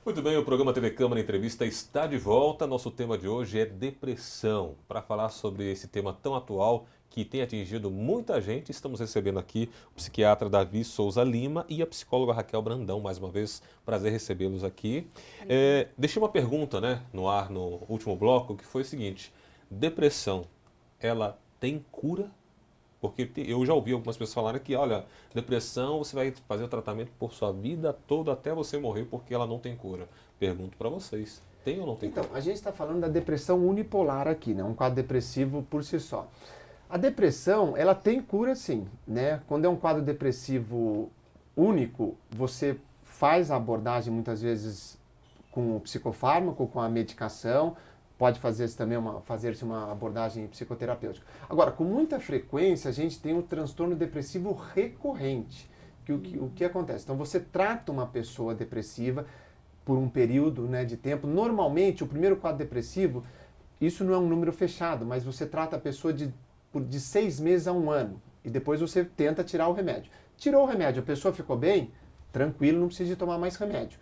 Muito bem, o programa TV Câmara Entrevista está de volta. Nosso tema de hoje é depressão. Para falar sobre esse tema tão atual que tem atingido muita gente, estamos recebendo aqui o psiquiatra Davi Souza Lima e a psicóloga Raquel Brandão. Mais uma vez, prazer recebê-los aqui. Deixei uma pergunta, no ar no último bloco, que foi o seguinte: depressão, ela tem cura? Porque eu já ouvi algumas pessoas falarem que, olha, depressão você vai fazer o tratamento por sua vida toda até você morrer porque ela não tem cura. Pergunto para vocês, tem ou não tem Então, cura? a gente está falando da depressão unipolar aqui, né? Um quadro depressivo por si só. A depressão, ela tem cura sim, né? Quando é um quadro depressivo único, você faz a abordagem muitas vezes com o psicofármaco, com a medicação, pode fazer-se também fazer-se uma abordagem psicoterapêutica. Agora, com muita frequência, a gente tem o transtorno depressivo recorrente. O que acontece? Então, você trata uma pessoa depressiva por um período, né, de tempo. Normalmente, o primeiro quadro depressivo, isso não é um número fechado, mas você trata a pessoa de 6 meses a 1 ano. E depois você tenta tirar o remédio. Tirou o remédio, a pessoa ficou bem, tranquilo, não precisa de tomar mais remédio.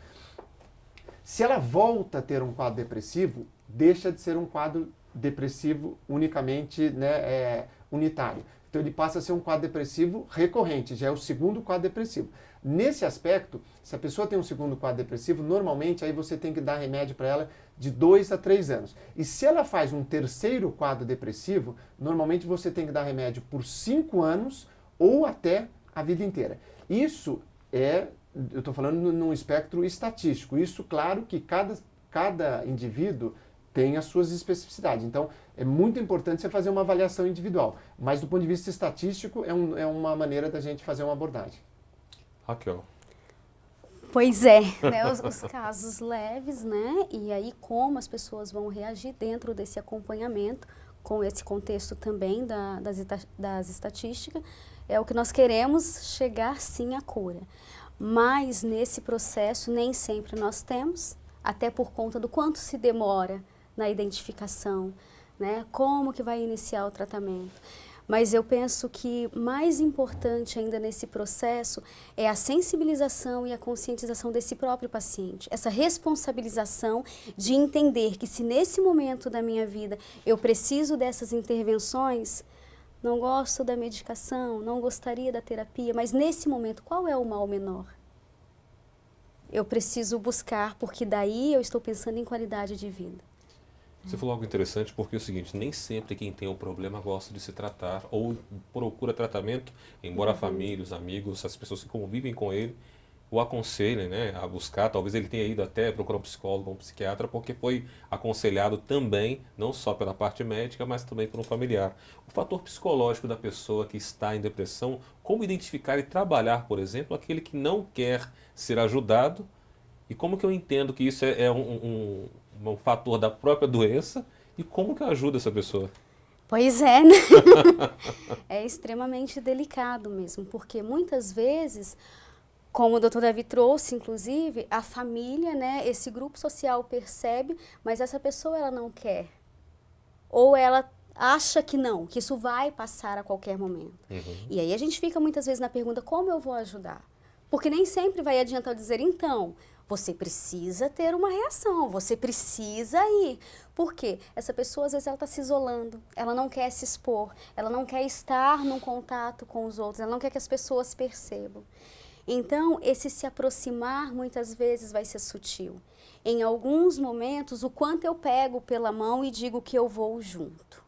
Se ela volta a ter um quadro depressivo, deixa de ser um quadro depressivo unicamente, né, unitário. Então ele passa a ser um quadro depressivo recorrente, já é o segundo quadro depressivo. Nesse aspecto, se a pessoa tem um segundo quadro depressivo, normalmente aí você tem que dar remédio para ela de 2 a 3 anos. E se ela faz um terceiro quadro depressivo, normalmente você tem que dar remédio por 5 anos ou até a vida inteira. Isso eu estou falando num espectro estatístico. Isso, claro que cada indivíduo tem as suas especificidades. Então, é muito importante você fazer uma avaliação individual. Mas, do ponto de vista estatístico, é uma maneira da gente fazer uma abordagem. Raquel. Pois é, né, os casos leves, né, e aí como as pessoas vão reagir dentro desse acompanhamento, com esse contexto também das estatísticas, é o que nós queremos chegar sim à cura. Mas nesse processo nem sempre nós temos, até por conta do quanto se demora na identificação, né, como que vai iniciar o tratamento. Mas eu penso que mais importante ainda nesse processo é a sensibilização e a conscientização desse próprio paciente. Essa responsabilização de entender que se nesse momento da minha vida eu preciso dessas intervenções, não gosto da medicação, não gostaria da terapia, mas nesse momento qual é o mal menor? Eu preciso buscar, porque daí eu estou pensando em qualidade de vida. Você falou algo interessante porque é o seguinte, nem sempre quem tem um problema gosta de se tratar ou procura tratamento, embora a família, os amigos, as pessoas que convivem com ele o aconselhem, a buscar. Talvez ele tenha ido até procurar um psicólogo ou um psiquiatra porque foi aconselhado também, não só pela parte médica, mas também por um familiar. O fator psicológico da pessoa que está em depressão, como identificar e trabalhar, por exemplo, aquele que não quer ser ajudado, e como que eu entendo que isso é um fator da própria doença e como que eu ajudo essa pessoa? Pois é, né? É extremamente delicado mesmo, porque muitas vezes, como o Dr. Davi trouxe, inclusive, a família, né, esse grupo social percebe, mas essa pessoa ela não quer. Ou ela acha que não, que isso vai passar a qualquer momento. E aí a gente fica muitas vezes na pergunta, como eu vou ajudar? Porque nem sempre vai adiantar dizer, então, você precisa ter uma reação, você precisa ir. Por quê? Essa pessoa, às vezes, ela está se isolando, ela não quer se expor, ela não quer estar num contato com os outros, ela não quer que as pessoas percebam. Então, esse se aproximar, muitas vezes, vai ser sutil. Em alguns momentos, o quanto eu pego pela mão e digo que eu vou junto.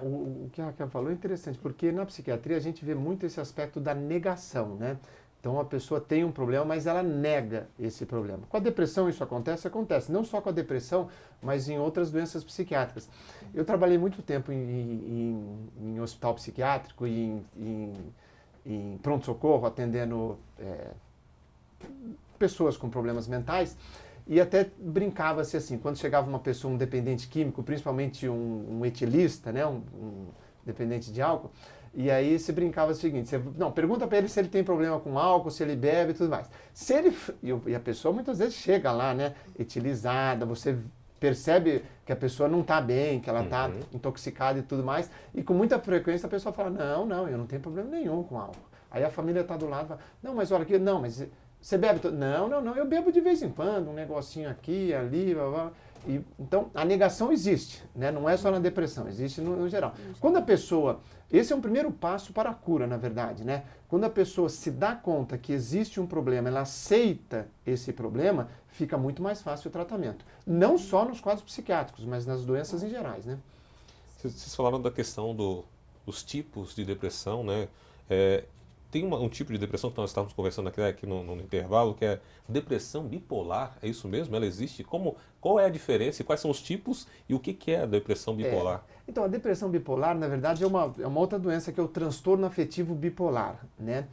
O que a Raquel falou é interessante, porque na psiquiatria a gente vê muito esse aspecto da negação, né? Então a pessoa tem um problema, mas ela nega esse problema. Com a depressão isso acontece? Acontece. Não só com a depressão, mas em outras doenças psiquiátricas. Eu trabalhei muito tempo em hospital psiquiátrico e em pronto-socorro, atendendo pessoas com problemas mentais. E até brincava-se assim, quando chegava uma pessoa, um dependente químico, principalmente um etilista, né, um dependente de álcool, e aí se brincava o seguinte, pergunta para ele se ele tem problema com álcool, se ele bebe e tudo mais. Se ele, e a pessoa muitas vezes chega lá, né, etilizada, você percebe que a pessoa não está bem, que ela está intoxicada e tudo mais, e com muita frequência a pessoa fala, não, eu não tenho problema nenhum com álcool. Aí a família está do lado e fala, não, mas olha aqui, não, mas Você bebe? Não, não, não, eu bebo de vez em quando, um negocinho aqui, ali, blá, blá. E, então, a negação existe, né? Não é só na depressão, existe no geral. Quando a pessoa, esse é um primeiro passo para a cura, na verdade, né? Quando a pessoa se dá conta que existe um problema, ela aceita esse problema, fica muito mais fácil o tratamento. Não só nos quadros psiquiátricos, mas nas doenças em gerais, né? Vocês falaram da questão dos tipos de depressão, né? Tem um tipo de depressão que nós estávamos conversando aqui no intervalo, que é depressão bipolar, é isso mesmo? Ela existe? Qual é a diferença? Quais são os tipos e o que é a depressão bipolar? Então, a depressão bipolar, na verdade, é uma outra doença que é o transtorno afetivo bipolar, né?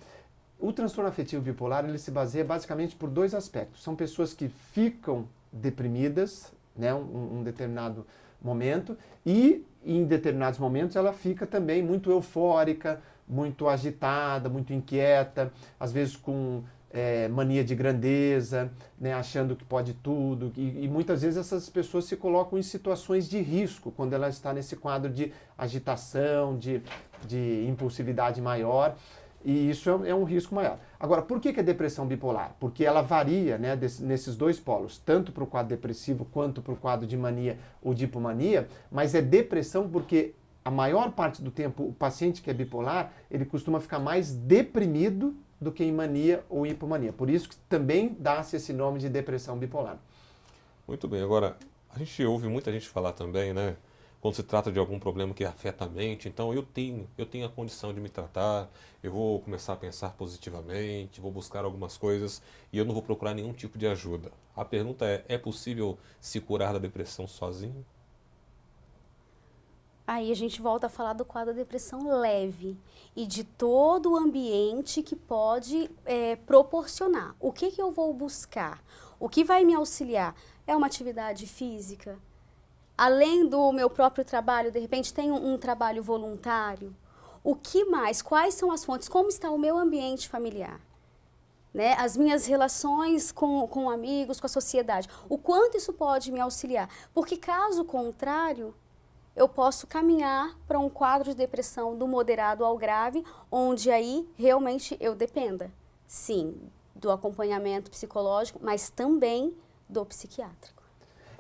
O transtorno afetivo bipolar, ele se baseia basicamente por dois aspectos. São pessoas que ficam deprimidas, né, um determinado momento, e em determinados momentos ela fica também muito eufórica, muito agitada, muito inquieta, às vezes com mania de grandeza, né, achando que pode tudo. E muitas vezes essas pessoas se colocam em situações de risco quando ela está nesse quadro de agitação, de impulsividade maior. E isso é um risco maior. Agora, por que é depressão bipolar? Porque ela varia, né, nesses dois polos, tanto para o quadro depressivo quanto para o quadro de mania ou de hipomania, mas é depressão porque a maior parte do tempo o paciente que é bipolar, ele costuma ficar mais deprimido do que em mania ou hipomania. Por isso que também dá-se esse nome de depressão bipolar. Muito bem, agora, a gente ouve muita gente falar também, né? Quando se trata de algum problema que afeta a mente, então eu tenho a condição de me tratar, eu vou começar a pensar positivamente, vou buscar algumas coisas e eu não vou procurar nenhum tipo de ajuda. A pergunta é possível se curar da depressão sozinho? Aí a gente volta a falar do quadro da depressão leve e de todo o ambiente que pode proporcionar. O que eu vou buscar? O que vai me auxiliar? É uma atividade física? Além do meu próprio trabalho, de repente tem um trabalho voluntário? O que mais? Quais são as fontes? Como está o meu ambiente familiar? Né? As minhas relações com amigos, com a sociedade. O quanto isso pode me auxiliar? Porque caso contrário, eu posso caminhar para um quadro de depressão do moderado ao grave, onde aí realmente eu dependa, sim, do acompanhamento psicológico, mas também do psiquiátrico.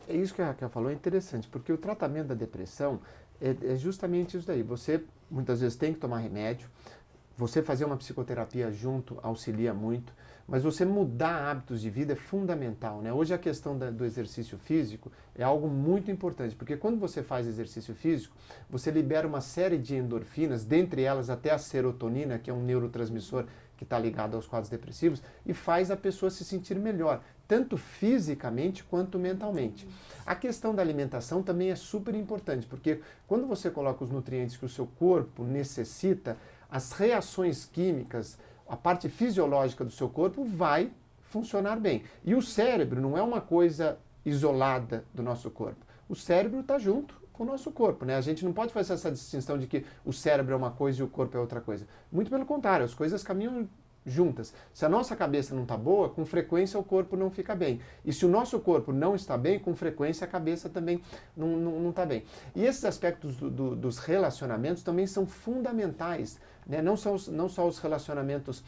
É isso que a Raquel falou, é interessante, porque o tratamento da depressão é justamente isso daí. Você muitas vezes tem que tomar remédio, você fazer uma psicoterapia junto auxilia muito, mas você mudar hábitos de vida é fundamental, né? Hoje a questão do exercício físico é algo muito importante, porque quando você faz exercício físico, você libera uma série de endorfinas, dentre elas até a serotonina, que é um neurotransmissor que está ligado aos quadros depressivos, e faz a pessoa se sentir melhor, tanto fisicamente quanto mentalmente. A questão da alimentação também é super importante, porque quando você coloca os nutrientes que o seu corpo necessita, as reações químicas, a parte fisiológica do seu corpo vai funcionar bem. E o cérebro não é uma coisa isolada do nosso corpo. O cérebro está junto com o nosso corpo, né? A gente não pode fazer essa distinção de que o cérebro é uma coisa e o corpo é outra coisa. Muito pelo contrário, as coisas caminham juntas. Se a nossa cabeça não está boa, com frequência o corpo não fica bem. E se o nosso corpo não está bem, com frequência a cabeça também não está bem. E esses aspectos dos relacionamentos também são fundamentais, né? Não só os relacionamentos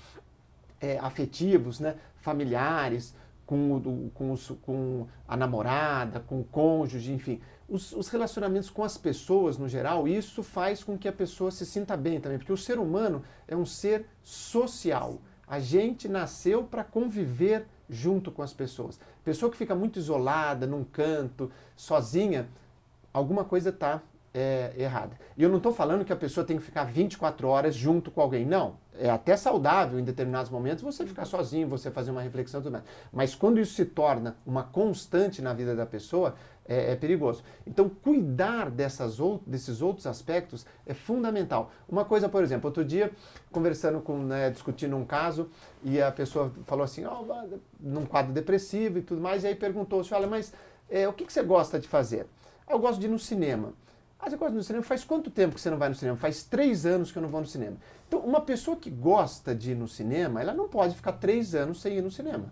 afetivos, né? Familiares, com a namorada, com o cônjuge, enfim. Os relacionamentos com as pessoas, no geral, isso faz com que a pessoa se sinta bem também, porque o ser humano é um ser social. A gente nasceu para conviver junto com as pessoas. Pessoa que fica muito isolada, num canto, sozinha, alguma coisa está errada. E eu não estou falando que a pessoa tem que ficar 24 horas junto com alguém. Não. É até saudável em determinados momentos você ficar sozinho, você fazer uma reflexão e tudo mais. Mas quando isso se torna uma constante na vida da pessoa, é perigoso. Então, cuidar desses outros aspectos é fundamental. Uma coisa, por exemplo, outro dia, conversando discutindo um caso, e a pessoa falou assim, num quadro depressivo e tudo mais, e aí perguntou-se, olha, mas o que você gosta de fazer? Eu gosto de ir no cinema. Você gosta de ir no cinema? Faz quanto tempo que você não vai no cinema? Faz 3 anos que eu não vou no cinema. Então, uma pessoa que gosta de ir no cinema, ela não pode ficar 3 anos sem ir no cinema.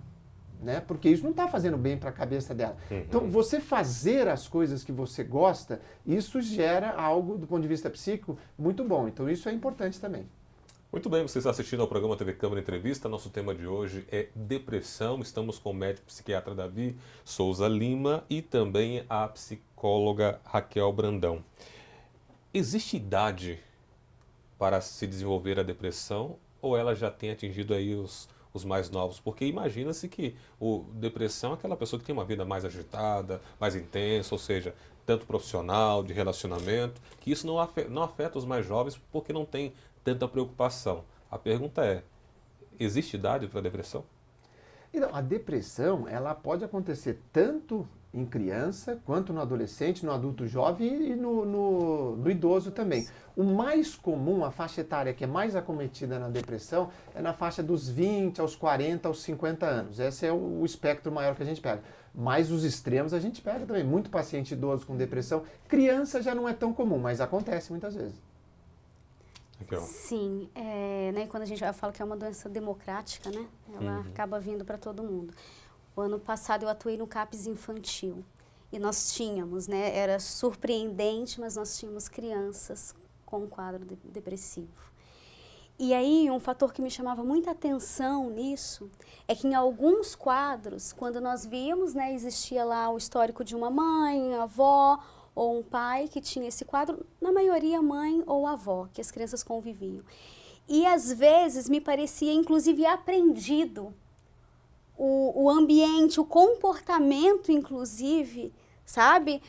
Né? Porque isso não está fazendo bem para a cabeça dela. Então, você fazer as coisas que você gosta, isso gera algo, do ponto de vista psíquico, muito bom. Então, isso é importante também. Muito bem, você está assistindo ao programa TV Câmara Entrevista. Nosso tema de hoje é depressão. Estamos com o médico psiquiatra Davi Souza Lima e também a psicóloga Raquel Brandão. Existe idade para se desenvolver a depressão ou ela já tem atingido aí os mais novos? Porque imagina-se que depressão é aquela pessoa que tem uma vida mais agitada, mais intensa, ou seja, tanto profissional, de relacionamento, que isso não afeta os mais jovens porque não tem tanta preocupação. A pergunta é, existe idade para a depressão? Então, a depressão, ela pode acontecer tanto em criança, quanto no adolescente, no adulto jovem e no idoso também. O mais comum, a faixa etária que é mais acometida na depressão, é na faixa dos 20 aos 40, aos 50 anos. Esse é o espectro maior que a gente pega. Mas os extremos a gente pega também. Muito paciente idoso com depressão. Criança já não é tão comum, mas acontece muitas vezes. Sim, né, quando a gente fala que é uma doença democrática, né, ela acaba vindo para todo mundo. O ano passado eu atuei no CAPS infantil e nós tínhamos, né, era surpreendente, mas nós tínhamos crianças com um quadro depressivo. E aí um fator que me chamava muita atenção nisso é que em alguns quadros, quando nós víamos, né, existia lá o histórico de uma mãe, avó, ou um pai que tinha esse quadro, na maioria mãe ou avó, que as crianças conviviam. E às vezes me parecia inclusive aprendido o ambiente, o comportamento inclusive, sabe?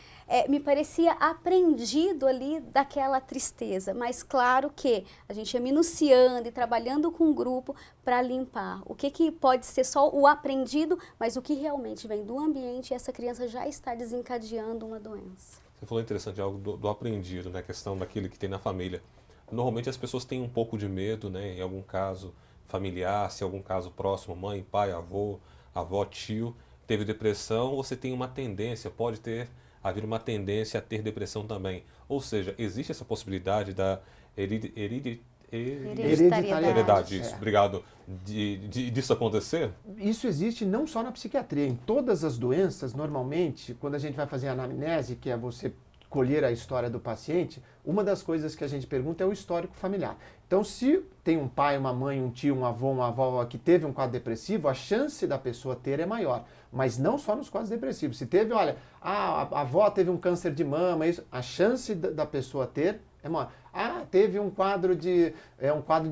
Me parecia aprendido ali daquela tristeza, mas claro que a gente ia minuciando e trabalhando com o grupo para limpar. O que pode ser só o aprendido, mas o que realmente vem do ambiente e essa criança já está desencadeando uma doença. Você falou interessante algo do aprendido, né? A questão daquele que tem na família. Normalmente as pessoas têm um pouco de medo, né? Em algum caso familiar, se em algum caso próximo, mãe, pai, avó, tio, teve depressão, você tem uma tendência, pode haver uma tendência a ter depressão também. Ou seja, existe essa possibilidade da hereditariedade. Isso, obrigado. Disso acontecer? Isso existe não só na psiquiatria, em todas as doenças, normalmente, quando a gente vai fazer a anamnese, que é você colher a história do paciente, uma das coisas que a gente pergunta é o histórico familiar. Então, se tem um pai, uma mãe, um tio, um avô, uma avó que teve um quadro depressivo, a chance da pessoa ter é maior. Mas não só nos quadros depressivos. Se teve, olha, a avó teve um câncer de mama, a chance da pessoa ter é maior. Teve um quadro de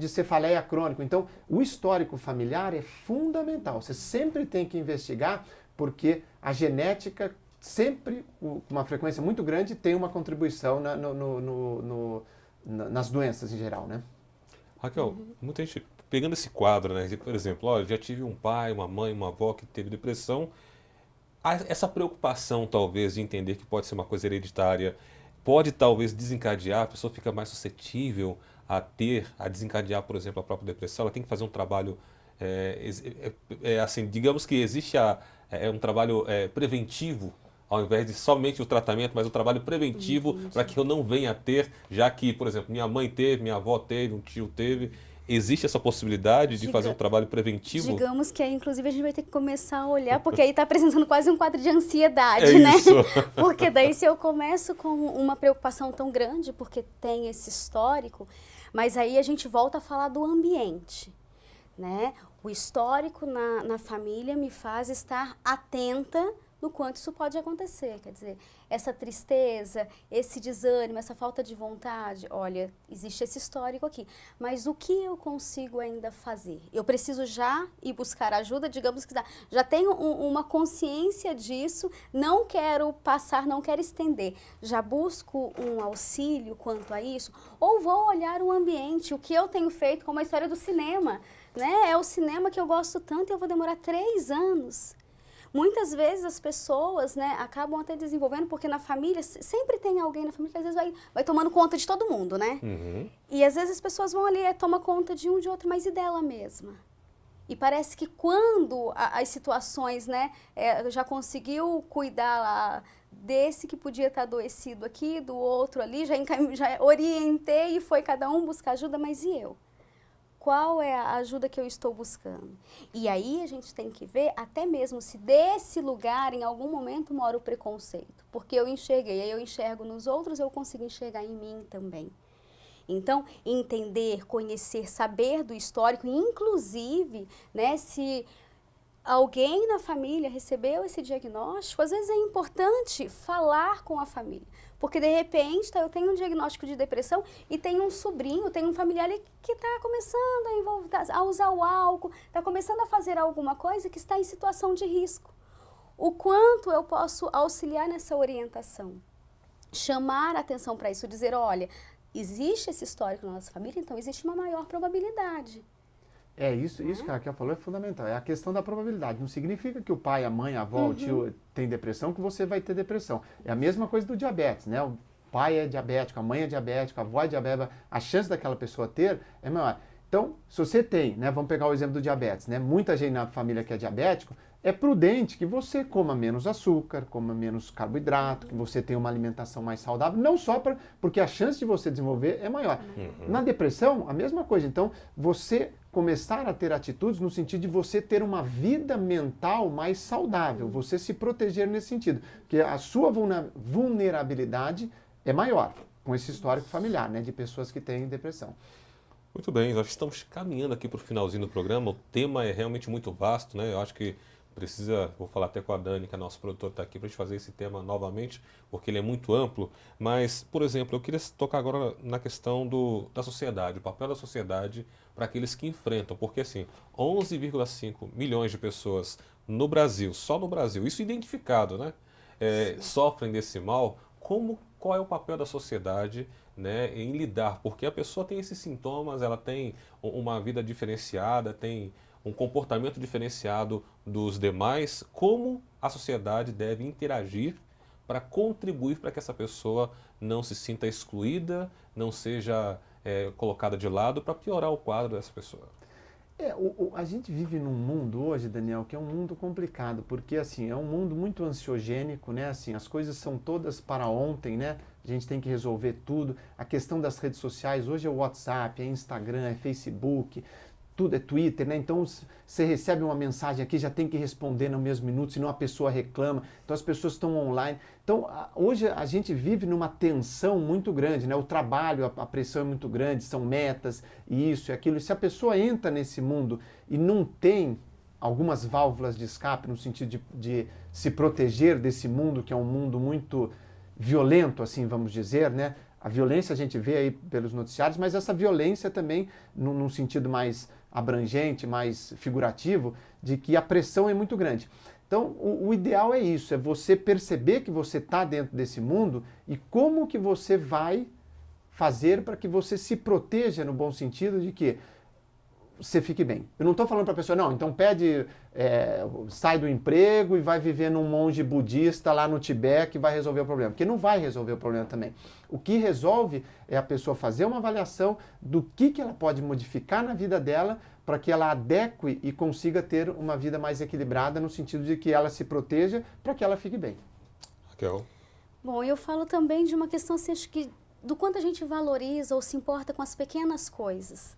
cefaleia crônico. Então, o histórico familiar é fundamental. Você sempre tem que investigar, porque a genética sempre, com uma frequência muito grande, tem uma contribuição nas doenças em geral, né? Raquel, muita gente pegando esse quadro, né? Por exemplo, olha, já tive um pai, uma mãe, uma avó que teve depressão. Essa preocupação, talvez, de entender que pode ser uma coisa hereditária, pode talvez desencadear, a pessoa fica mais suscetível a desencadear, por exemplo, a própria depressão. Ela tem que fazer um trabalho, assim, digamos que existe um trabalho preventivo, ao invés de somente o tratamento, mas o trabalho preventivo para que eu não venha a ter, já que, por exemplo, minha mãe teve, minha avó teve, um tio teve. Existe essa possibilidade de fazer um trabalho preventivo? Digamos que aí, inclusive, a gente vai ter que começar a olhar, porque aí está apresentando quase um quadro de ansiedade, né? Isso. Porque daí se eu começo com uma preocupação tão grande, porque tem esse histórico, mas aí a gente volta a falar do ambiente, né? O histórico na família me faz estar atenta no quanto isso pode acontecer, quer dizer, essa tristeza, esse desânimo, essa falta de vontade, olha, existe esse histórico aqui, mas o que eu consigo ainda fazer? Eu preciso já ir buscar ajuda, digamos que já tenho uma consciência disso, não quero passar, não quero estender, já busco um auxílio quanto a isso, ou vou olhar o ambiente, o que eu tenho feito, como a história do cinema, né? É o cinema que eu gosto tanto e eu vou demorar 3 anos. Muitas vezes as pessoas, né, acabam até desenvolvendo, porque na família, sempre tem alguém na família que às vezes vai tomando conta de todo mundo, né? E às vezes as pessoas vão ali, toma conta de um, de outro, mas e dela mesma? E parece que quando as situações, né, já conseguiu cuidar lá desse que podia estar adoecido aqui, do outro ali, já orientei e foi cada um buscar ajuda, mas e eu? Qual é a ajuda que eu estou buscando? E aí a gente tem que ver até mesmo se desse lugar, em algum momento, mora o preconceito. Porque eu enxerguei, aí eu enxergo nos outros, eu consigo enxergar em mim também. Então, entender, conhecer, saber do histórico, inclusive, né, se alguém na família recebeu esse diagnóstico, às vezes é importante falar com a família. Porque, de repente, eu tenho um diagnóstico de depressão e tenho um sobrinho, tenho um familiar que está começando a usar o álcool, está começando a fazer alguma coisa que está em situação de risco. O quanto eu posso auxiliar nessa orientação? Chamar a atenção para isso, dizer, olha, existe esse histórico na nossa família, então existe uma maior probabilidade. Isso que a Raquel falou é fundamental. É a questão da probabilidade. Não significa que o pai, a mãe, a avó, o tio tem depressão, que você vai ter depressão. É a mesma coisa do diabetes, né? O pai é diabético, a mãe é diabética, a avó é diabética, a chance daquela pessoa ter é maior. Então, se você tem, né? Vamos pegar o exemplo do diabetes, né? Muita gente na família que é diabético, é prudente que você coma menos açúcar, coma menos carboidrato, que você tenha uma alimentação mais saudável, não só porque a chance de você desenvolver é maior. Na depressão, a mesma coisa. Então, você começar a ter atitudes no sentido de você ter uma vida mental mais saudável, você se proteger nesse sentido, porque a sua vulnerabilidade é maior com esse histórico familiar, né, de pessoas que têm depressão. Muito bem, nós estamos caminhando aqui para o finalzinho do programa. O tema é realmente muito vasto, né? Eu acho que vou falar até com a Dani, que a nossa produtora está aqui para a gente fazer esse tema novamente, porque ele é muito amplo. Mas, por exemplo, eu queria tocar agora na questão da sociedade, o papel da sociedade para aqueles que enfrentam, porque assim, 11,5 milhões de pessoas no Brasil, só no Brasil, isso identificado, né? Sofrem desse mal. Qual é o papel da sociedade, né, em lidar? Porque a pessoa tem esses sintomas, ela tem uma vida diferenciada, tem um comportamento diferenciado dos demais. Como a sociedade deve interagir para contribuir para que essa pessoa não se sinta excluída, não seja colocada de lado, para piorar o quadro dessa pessoa? A gente vive num mundo hoje, Daniel, que é um mundo complicado, porque assim, é um mundo muito ansiogênico, né? Assim, as coisas são todas para ontem, né? A gente tem que resolver tudo. A questão das redes sociais, hoje é o WhatsApp, é Instagram, é Facebook, tudo é Twitter, né? Então você recebe uma mensagem aqui, já tem que responder no mesmo minuto, senão a pessoa reclama. Então as pessoas estão online. Então hoje a gente vive numa tensão muito grande, né? O trabalho, a pressão é muito grande, são metas, isso e aquilo. E se a pessoa entra nesse mundo e não tem algumas válvulas de escape no sentido de se proteger desse mundo, que é um mundo muito violento, assim vamos dizer, né? A violência a gente vê aí pelos noticiários, mas essa violência também, num sentido mais abrangente, mais figurativo, de que a pressão é muito grande. Então, o ideal é isso, é você perceber que você está dentro desse mundo e como que você vai fazer para que você se proteja no bom sentido de que você fique bem. Eu não estou falando para a pessoa, não, então sai do emprego e vai viver num monge budista lá no Tibete que vai resolver o problema. Porque não vai resolver o problema também. O que resolve é a pessoa fazer uma avaliação do que ela pode modificar na vida dela para que ela adeque e consiga ter uma vida mais equilibrada no sentido de que ela se proteja para que ela fique bem. Raquel? Bom, eu falo também de uma questão, assim, acho que do quanto a gente valoriza ou se importa com as pequenas coisas.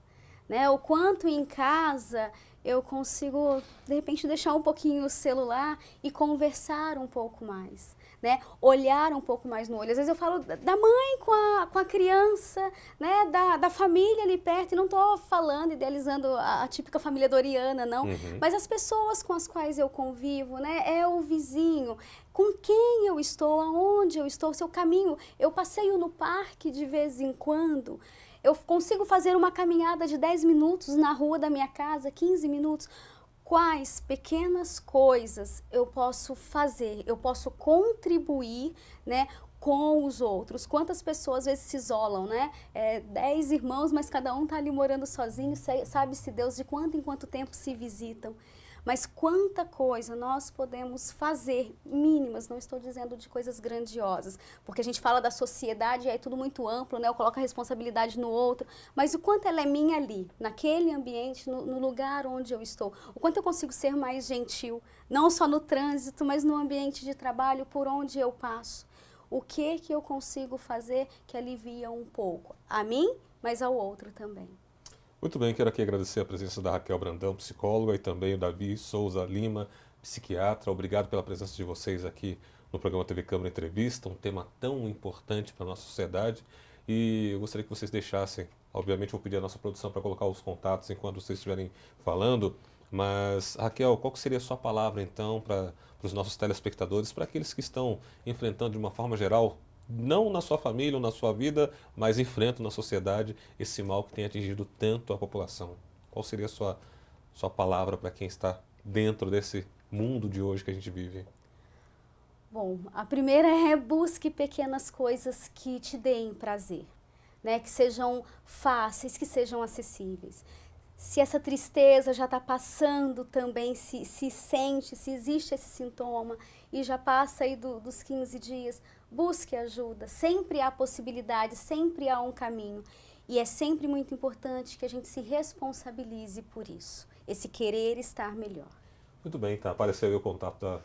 Né? O quanto em casa eu consigo, de repente, deixar um pouquinho o celular e conversar um pouco mais, né? Olhar um pouco mais no olho. Às vezes eu falo da mãe com a criança, né? Da família ali perto, e não estou falando, idealizando a típica família doriana, não, mas as pessoas com as quais eu convivo, né? É o vizinho, com quem eu estou, aonde eu estou, seu caminho. Eu passeio no parque de vez em quando. Eu consigo fazer uma caminhada de 10 minutos na rua da minha casa, 15 minutos. Quais pequenas coisas eu posso fazer? Eu posso contribuir, né, com os outros. Quantas pessoas às vezes se isolam, né? 10 irmãos, mas cada um está ali morando sozinho, sabe-se Deus de quanto em quanto tempo se visitam. Mas quanta coisa nós podemos fazer, mínimas, não estou dizendo de coisas grandiosas, porque a gente fala da sociedade e é tudo muito amplo, né? Eu coloco a responsabilidade no outro, mas o quanto ela é minha ali, naquele ambiente, no lugar onde eu estou, o quanto eu consigo ser mais gentil, não só no trânsito, mas no ambiente de trabalho, por onde eu passo. O que eu consigo fazer que alivia um pouco a mim, mas ao outro também. Muito bem, quero aqui agradecer a presença da Raquel Brandão, psicóloga, e também o Davi Souza Lima, psiquiatra. Obrigado pela presença de vocês aqui no programa TV Câmara Entrevista, um tema tão importante para a nossa sociedade. E eu gostaria que vocês deixassem, obviamente vou pedir à nossa produção para colocar os contatos enquanto vocês estiverem falando, mas Raquel, qual que seria a sua palavra então para os nossos telespectadores, para aqueles que estão enfrentando de uma forma geral, não na sua família ou na sua vida, mas enfrentam na sociedade esse mal que tem atingido tanto a população? Qual seria a sua palavra para quem está dentro desse mundo de hoje que a gente vive? Bom, a primeira é busque pequenas coisas que te deem prazer, né? Que sejam fáceis, que sejam acessíveis. Se essa tristeza já está passando também, se sente, se existe esse sintoma e já passa aí dos 15 dias, busque ajuda. Sempre há possibilidade, sempre há um caminho. E é sempre muito importante que a gente se responsabilize por isso, esse querer estar melhor. Muito bem, tá. Apareceu aí o contato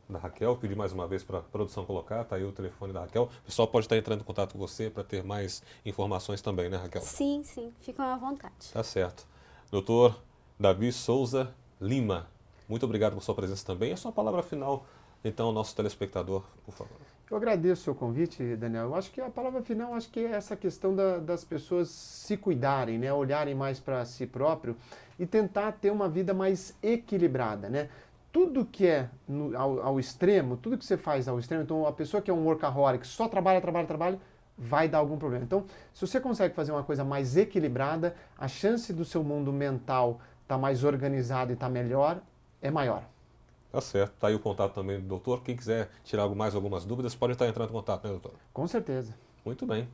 da Raquel, pedi mais uma vez para a produção colocar, tá aí o telefone da Raquel. O pessoal pode estar entrando em contato com você para ter mais informações também, né, Raquel? Sim, sim, ficam à vontade. Tá certo. Doutor Davi Souza Lima, muito obrigado por sua presença também. A sua palavra final, então, ao nosso telespectador, por favor. Eu agradeço o seu convite, Daniel. Eu acho que a palavra final, acho que é essa questão das pessoas se cuidarem, né? Olharem mais para si próprio e tentar ter uma vida mais equilibrada, né? Tudo que é ao extremo, tudo que você faz ao extremo, então a pessoa que é um workaholic, só trabalha, vai dar algum problema. Então, se você consegue fazer uma coisa mais equilibrada, a chance do seu mundo mental estar mais organizado e estar melhor é maior. Tá certo. Tá aí o contato também do doutor. Quem quiser tirar mais algumas dúvidas, pode estar entrando em contato, né, doutor? Com certeza. Muito bem.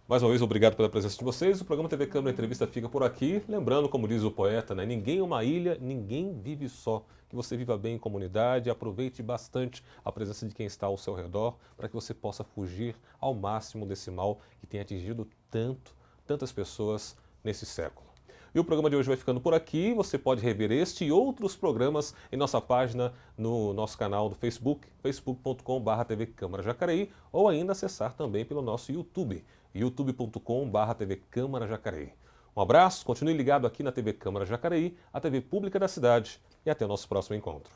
Mais uma vez, obrigado pela presença de vocês. O programa TV Câmara Entrevista fica por aqui. Lembrando, como diz o poeta, né? Ninguém é uma ilha, ninguém vive só. Que você viva bem em comunidade, aproveite bastante a presença de quem está ao seu redor, para que você possa fugir ao máximo desse mal que tem atingido tantas pessoas nesse século. E o programa de hoje vai ficando por aqui. Você pode rever este e outros programas em nossa página no nosso canal do Facebook, facebook.com/TV Câmara Jacareí, ou ainda acessar também pelo nosso YouTube, youtube.com/TV Câmara Jacareí. Um abraço, continue ligado aqui na TV Câmara Jacareí, a TV pública da cidade, e até o nosso próximo encontro.